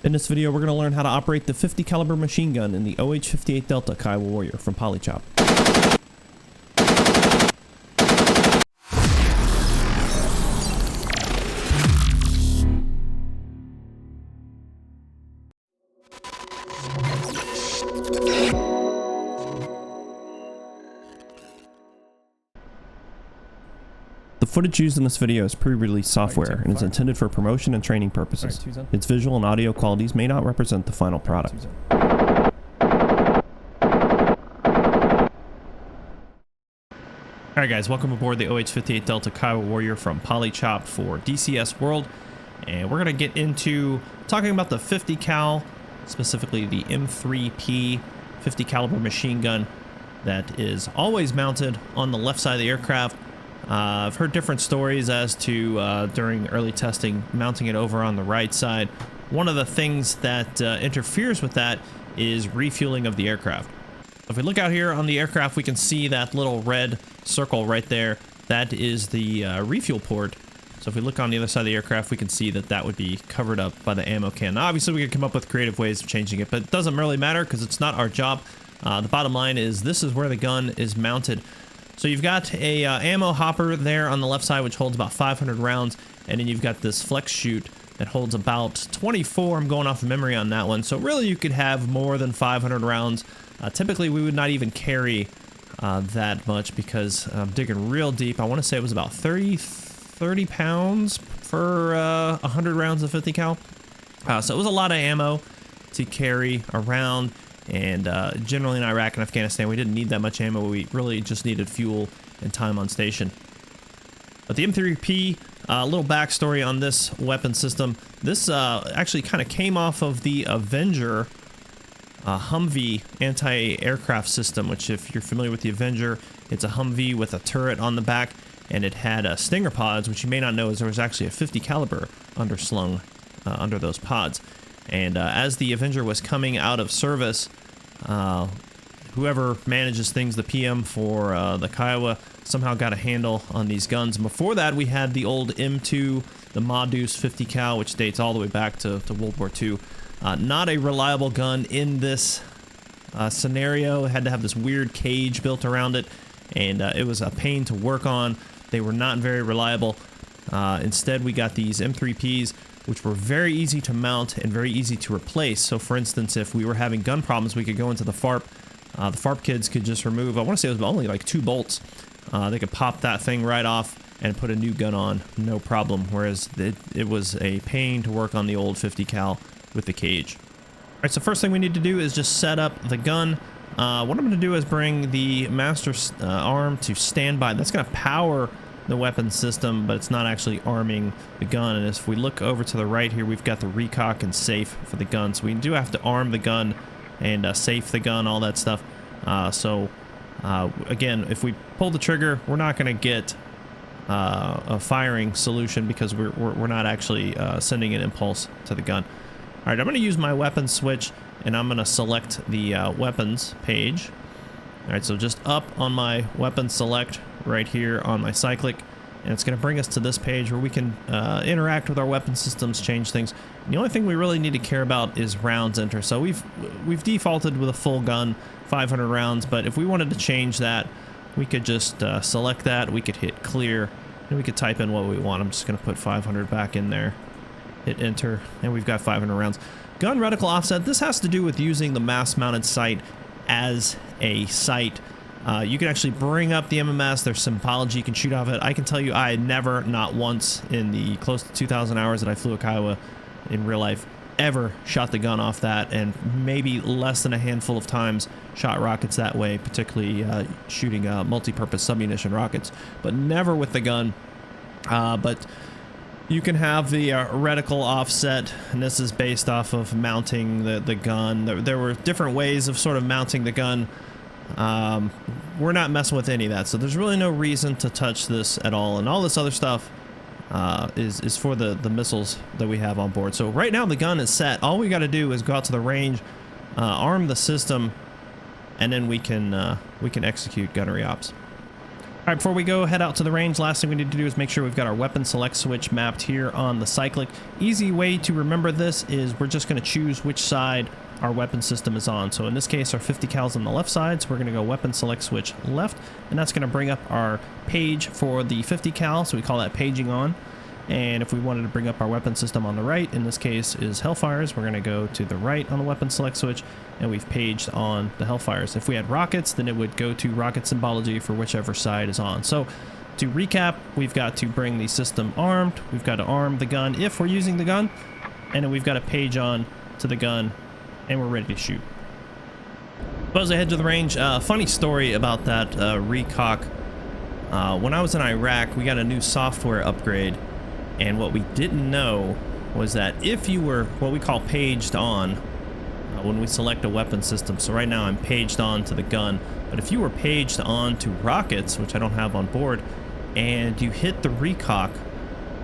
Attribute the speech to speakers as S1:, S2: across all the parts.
S1: In this video, we're going to learn how to operate the 50 caliber machine gun in the OH-58 Delta Kiowa Warrior from Polychop. The footage used in this video is pre-release software and is intended for promotion and training purposes. Its visual and audio qualities may not represent the final product. Alright guys, welcome aboard the OH-58 Delta Kiowa Warrior from Polychop for DCS World. And we're going to get into talking about the 50 cal, specifically the M3P 50 caliber machine gun that is always mounted on the left side of the aircraft. I've heard different stories as to during early testing mounting it over on the right side. One of the things that interferes with that is refueling of the aircraft. If we look out here on the aircraft, we can see that little red circle right there. That is the refuel port. So if we look on the other side of the aircraft, we can see that that would be covered up by the ammo can. Now, obviously, we could come up with creative ways of changing it, but it doesn't really matter because it's not our job. The bottom line is this is where the gun is mounted. So you've got a ammo hopper there on the left side, which holds about 500 rounds. And then you've got this flex chute that holds about 24. I'm going off the memory on that one. So really you could have more than 500 rounds. Typically we would not even carry that much because I'm digging real deep. I want to say it was about 30 pounds for 100 rounds of 50 cal. So it was a lot of ammo to carry around. And generally in Iraq and Afghanistan, we didn't need that much ammo. We really just needed fuel and time on station. But the M3P, a little backstory on this weapon system. This actually kind of came off of the Avenger Humvee anti-aircraft system, which if you're familiar with the Avenger, it's a Humvee with a turret on the back, and it had Stinger pods, which you may not know is there was actually a 50 caliber underslung under those pods. And as the Avenger was coming out of service, whoever manages things, the PM for the Kiowa, somehow got a handle on these guns. And before that, we had the old M2, the Mongoose 50 cal, which dates all the way back to World War II. Not a reliable gun in this scenario. It had to have this weird cage built around it, and it was a pain to work on. They were not very reliable. Instead, we got these M3Ps, which were very easy to mount and very easy to replace. So for instance, if we were having gun problems, we could go into the FARP. The FARP kids could just remove, I want to say it was only like 2 bolts. They could pop that thing right off and put a new gun on, no problem. Whereas it was a pain to work on the old 50 cal with the cage. All right, so first thing we need to do is just set up the gun. What I'm going to do is bring the master arm to standby. That's going to power the weapon system, but it's not actually arming the gun. And if we look over to the right here, we've got the recock and safe for the gun. So we do have to arm the gun and safe the gun, all that stuff. Again, if we pull the trigger, we're not going to get a firing solution because we're not actually sending an impulse to the gun. All right, I'm going to use my weapon switch, and I'm going to select the weapons page. All right, so just up on my weapon select right here on my Cyclic, and it's going to bring us to this page where we can interact with our weapon systems, change things. And the only thing we really need to care about is rounds enter. So we've defaulted with a full gun, 500 rounds, but if we wanted to change that, we could just select that, we could hit clear, and we could type in what we want. I'm just going to put 500 back in there, hit enter, and we've got 500 rounds. Gun reticle offset, this has to do with using the mass-mounted sight as a sight. You can actually bring up the MMS. There's symbology you can shoot off it. I can tell you I never, not once in the close to 2,000 hours that I flew a Kiowa in real life, ever shot the gun off that, and maybe less than a handful of times shot rockets that way, particularly shooting multi-purpose submunition rockets, but never with the gun. But you can have the reticle offset, and this is based off of mounting the gun. There were different ways of sort of mounting the gun. We're not messing with any of that, so there's really no reason to touch this at all, and all this other stuff is for the missiles that we have on board. So right now the gun is set. All we got to do is go out to the range, arm the system, and then we can execute gunnery ops. All right, before we go head out to the range, last thing we need to do is make sure we've got our weapon select switch mapped here on the Cyclic. Easy way to remember this is we're just going to choose which side our weapon system is on. So in this case, our 50 cal's on the left side, so we're going to go weapon select switch left, and that's going to bring up our page for the 50 cal, so we call that paging on. And if we wanted to bring up our weapon system on the right, in this case is Hellfires, we're going to go to the right on the weapon select switch, and we've paged on the Hellfires. If we had rockets, then it would go to rocket symbology for whichever side is on. So to recap, we've got to bring the system armed, we've got to arm the gun if we're using the gun, and then we've got to page on to the gun, and we're ready to shoot. But as I head to the range, funny story about that recock. When I was in Iraq, we got a new software upgrade. And what we didn't know was that if you were what we call paged on when we select a weapon system, so right now I'm paged on to the gun, but if you were paged on to rockets, which I don't have on board, and you hit the recock,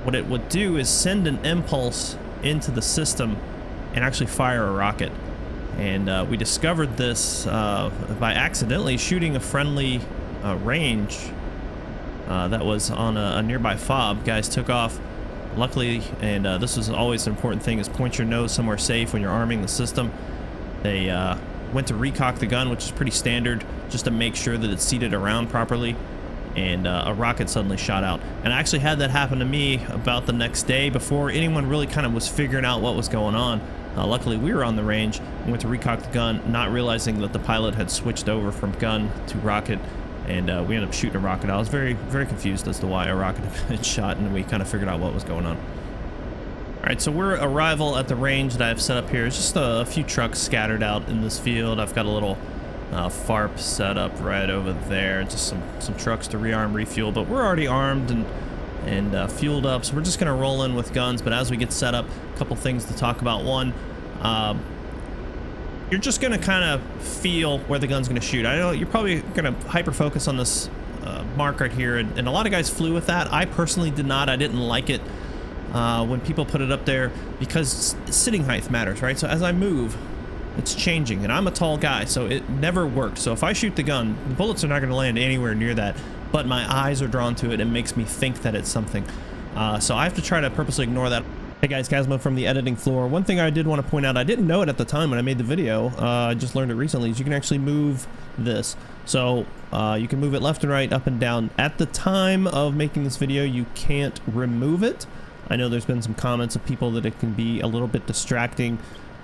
S1: what it would do is send an impulse into the system and actually fire a rocket. And we discovered this by accidentally shooting a friendly range that was on a nearby fob. Guys took off. Luckily, and this was always an important thing, is point your nose somewhere safe when you're arming the system. They went to recock the gun, which is pretty standard, just to make sure that it's seated around properly, and a rocket suddenly shot out. And I actually had that happen to me about the next day before anyone really kind of was figuring out what was going on. Luckily, we were on the range and went to recock the gun, not realizing that the pilot had switched over from gun to rocket. And we ended up shooting a rocket. I was very, very confused as to why a rocket had been shot, and we kind of figured out what was going on. All right, so we're arrival at the range that I've set up here. It's just a few trucks scattered out in this field. I've got a little FARP set up right over there. Just some trucks to rearm, refuel, but we're already armed and fueled up, so we're just gonna roll in with guns. But as we get set up, a couple things to talk about. One, you're just going to kind of feel where the gun's going to shoot. I know you're probably going to hyper focus on this mark right here, and a lot of guys flew with that. I personally did not. I didn't like it when people put it up there, because sitting height matters, right? So as I move, it's changing, and I'm a tall guy, so it never worked. So if I shoot the gun, the bullets are not going to land anywhere near that, but my eyes are drawn to it and makes me think that it's something. So I have to try to purposely ignore that. Hey guys, Kazma from the editing floor. One thing I did want to point out, I didn't know it at the time when I made the video, I just learned it recently, is you can actually move this. So you can move it left and right, up and down. At the time of making this video, you can't remove it. I know there's been some comments of people that it can be a little bit distracting,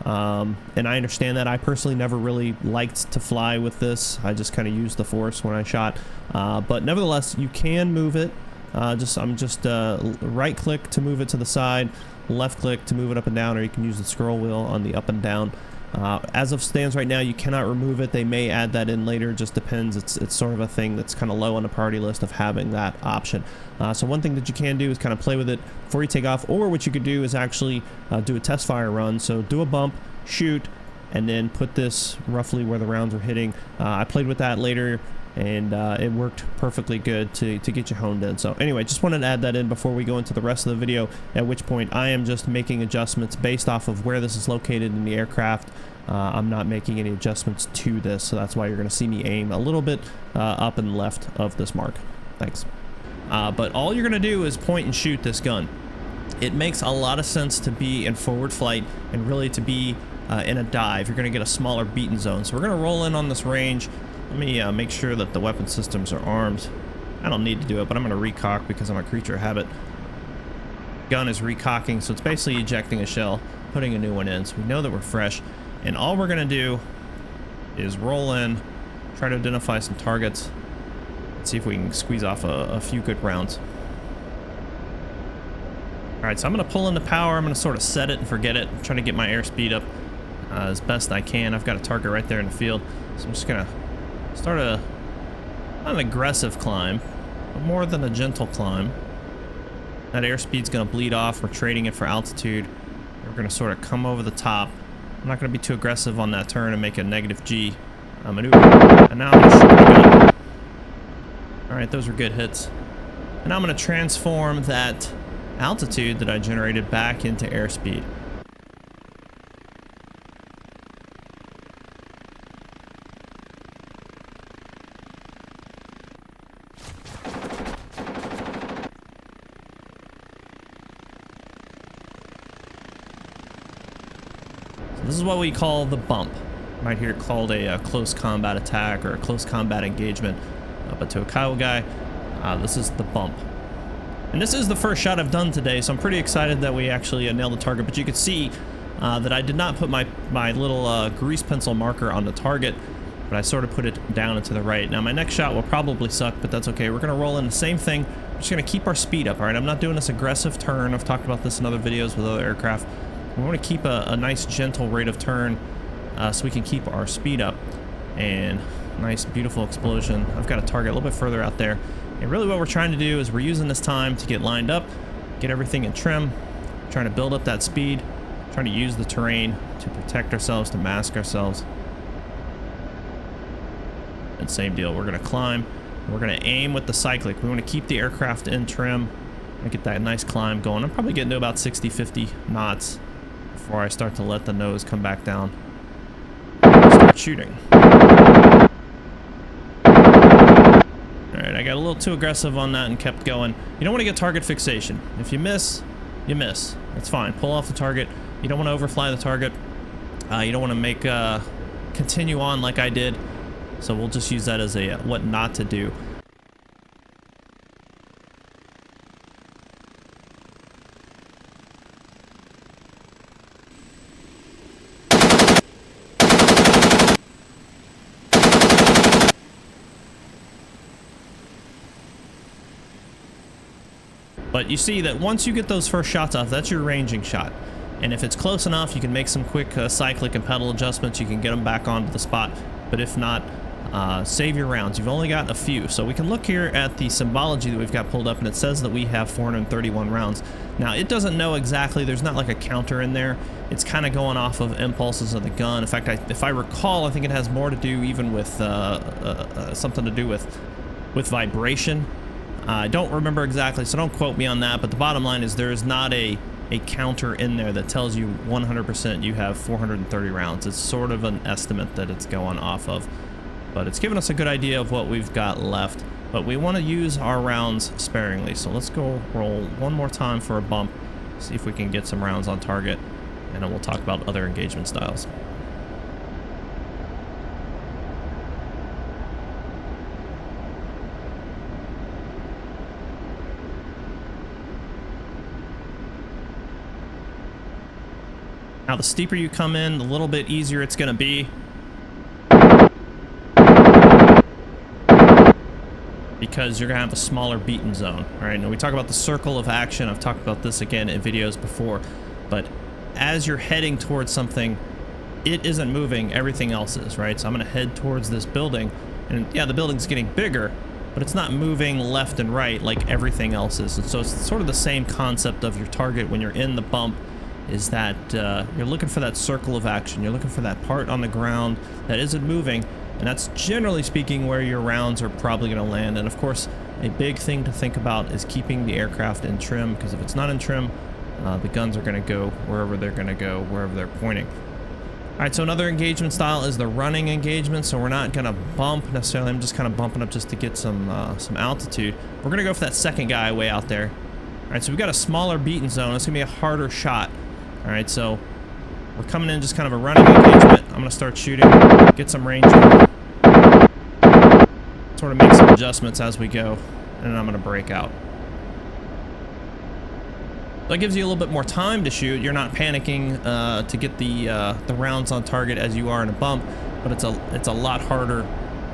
S1: and I understand that. I personally never really liked to fly with this. I just kind of used the force when I shot, but nevertheless, you can move it. I'm just right click to move it to the side, left click to move it up and down, or you can use the scroll wheel on the up and down. As of stands right now, you cannot remove it. They may add that in later, just depends. It's sort of a thing that's kind of low on the priority list of having that option. So one thing that you can do is kind of play with it before you take off, or what you could do is actually do a test fire run. So do a bump, shoot, and then put this roughly where the rounds are hitting. I played with that later, and it worked perfectly good to get you honed in. So anyway, just wanted to add that in before we go into the rest of the video, at which point I am just making adjustments based off of where this is located in the aircraft. I'm not making any adjustments to this, so that's why you're going to see me aim a little bit up and left of this mark. Thanks. But all you're going to do is point and shoot this gun. It makes a lot of sense to be in forward flight and really to be in a dive. You're going to get a smaller beaten zone. So we're going to roll in on this range. Let me make sure that the weapon systems are armed. I don't need to do it, but I'm going to recock because I'm a creature of habit. Gun is recocking, so it's basically ejecting a shell, putting a new one in, so we know that we're fresh. And all we're going to do is roll in, try to identify some targets, and see if we can squeeze off a few good rounds. Alright, so I'm going to pull in the power. I'm going to sort of set it and forget it. I'm trying to get my airspeed up as best I can. I've got a target right there in the field, so I'm just going to start not an aggressive climb, but more than a gentle climb. That airspeed's going to bleed off. We're trading it for altitude. We're going to sort of come over the top. I'm not going to be too aggressive on that turn and make a negative G maneuver. And now I'm going to shoot the gun. Alright, those were good hits. And now I'm going to transform that altitude that I generated back into airspeed. So this is what we call the bump. You might hear it called a close combat attack or a close combat engagement. But to a Kiowa guy, this is the bump. And this is the first shot I've done today, so I'm pretty excited that we actually nailed the target. But you can see that I did not put my little grease pencil marker on the target, but I sort of put it down and to the right. Now my next shot will probably suck, but that's okay. We're going to roll in the same thing. We're just going to keep our speed up, all right? I'm not doing this aggressive turn. I've talked about this in other videos with other aircraft. We want to keep a nice gentle rate of turn so we can keep our speed up. And nice, beautiful explosion. I've got a target a little bit further out there. And really what we're trying to do is we're using this time to get lined up, get everything in trim, trying to build up that speed, trying to use the terrain to protect ourselves, to mask ourselves. And same deal, we're going to climb. We're going to aim with the Cyclic. We want to keep the aircraft in trim and get that nice climb going. I'm probably getting to about 60-50 knots before I start to let the nose come back down and start shooting. Alright, I got a little too aggressive on that and kept going. You don't want to get target fixation. If you miss, you miss. That's fine. Pull off the target. You don't want to overfly the target. You don't want to make continue on like I did. So we'll just use that as a what not to do. But you see that once you get those first shots off, that's your ranging shot. And if it's close enough, you can make some quick cyclic and pedal adjustments. You can get them back onto the spot. But if not, save your rounds. You've only got a few. So we can look here at the symbology that we've got pulled up, and it says that we have 431 rounds. Now, it doesn't know exactly. There's not like a counter in there. It's kind of going off of impulses of the gun. In fact, if I recall, I think it has more to do even with something to do with vibration. I don't remember exactly, so don't quote me on that, but the bottom line is there is not a counter in there that tells you 100% you have 430 rounds. It's sort of an estimate that it's going off of, but it's giving us a good idea of what we've got left. But we want to use our rounds sparingly, so let's go roll one more time for a bump, see if we can get some rounds on target, and then we'll talk about other engagement styles. Now, the steeper you come in, the little bit easier it's going to be. Because you're going to have a smaller beaten zone. All right, now we talk about the circle of action. I've talked about this again in videos before. But as you're heading towards something, it isn't moving, everything else is, right? So I'm going to head towards this building. And yeah, the building's getting bigger, but it's not moving left and right like everything else is. And so it's sort of the same concept of your target when you're in the bump. Is that you're looking for that circle of action. You're looking for that part on the ground that isn't moving, and that's generally speaking where your rounds are probably going to land. And of course, a big thing to think about is keeping the aircraft in trim, because if it's not in trim, the guns are going to go wherever they're going to go, wherever they're pointing. All right, so another engagement style is the running engagement. So we're not going to bump necessarily. I'm just kind of bumping up just to get some altitude. We're going to go for that second guy way out there. All right, so we've got a smaller beaten zone. It's going to be a harder shot. All right, so we're coming in just kind of a running engagement. I'm going to start shooting, get some range in, sort of make some adjustments as we go, and then I'm going to break out. That gives you a little bit more time to shoot. You're not panicking to get the rounds on target as you are in a bump, but it's a lot harder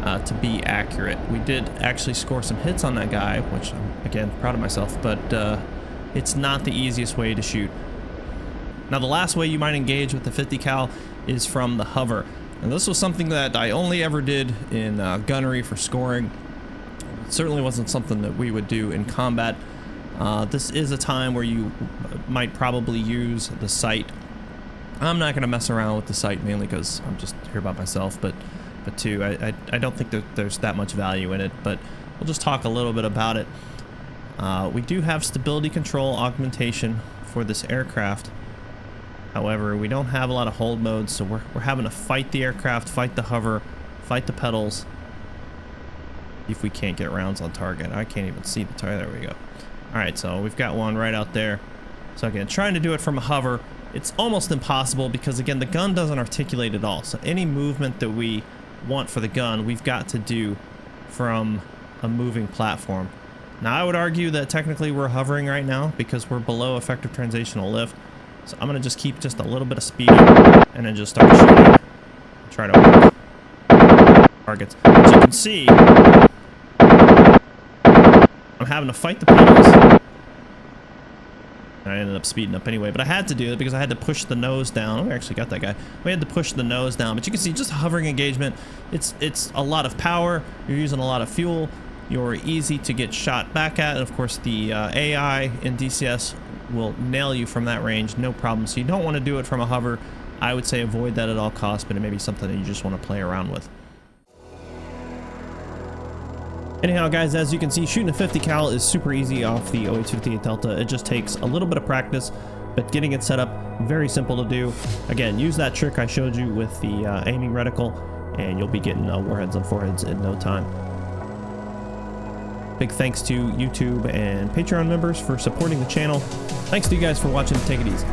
S1: to be accurate. We did actually score some hits on that guy, which I'm, again, proud of myself, but it's not the easiest way to shoot. Now, the last way you might engage with the 50 cal is from the hover. And this was something that I only ever did in gunnery for scoring. It certainly wasn't something that we would do in combat. This is a time where you might probably use the sight. I'm not going to mess around with the sight mainly because I'm just here by myself, but two, I don't think that there's that much value in it, but we'll just talk a little bit about it. We do have stability control augmentation for this aircraft. However, we don't have a lot of hold modes, so we're having to fight the aircraft, fight the hover, fight the pedals. If we can't get rounds on target. I can't even see the target. There we go. All right, so we've got one right out there. So again, trying to do it from a hover, it's almost impossible because again, the gun doesn't articulate at all. So any movement that we want for the gun, we've got to do from a moving platform. Now I would argue that technically we're hovering right now because we're below effective translational lift. So I'm gonna just keep just a little bit of speed up and then just start shooting. Try to work targets. As you can see, I'm having to fight the pedals. And I ended up speeding up anyway, but I had to do it because I had to push the nose down. Oh, we actually got that guy. We had to push the nose down, but you can see just hovering engagement. It's a lot of power. You're using a lot of fuel. You're easy to get shot back at. And of course, the AI in DCS will nail you from that range, no problem. So you don't want to do it from a hover. I would say avoid that at all costs, but it may be something that you just want to play around with. Anyhow, guys, as you can see, shooting a 50 cal is super easy off the OH-58 Delta. It just takes a little bit of practice, but getting it set up, very simple to do. Again, use that trick I showed you with the aiming reticle, and you'll be getting warheads on foreheads in no time. Big thanks to YouTube and Patreon members for supporting the channel. Thanks to you guys for watching. Take it easy.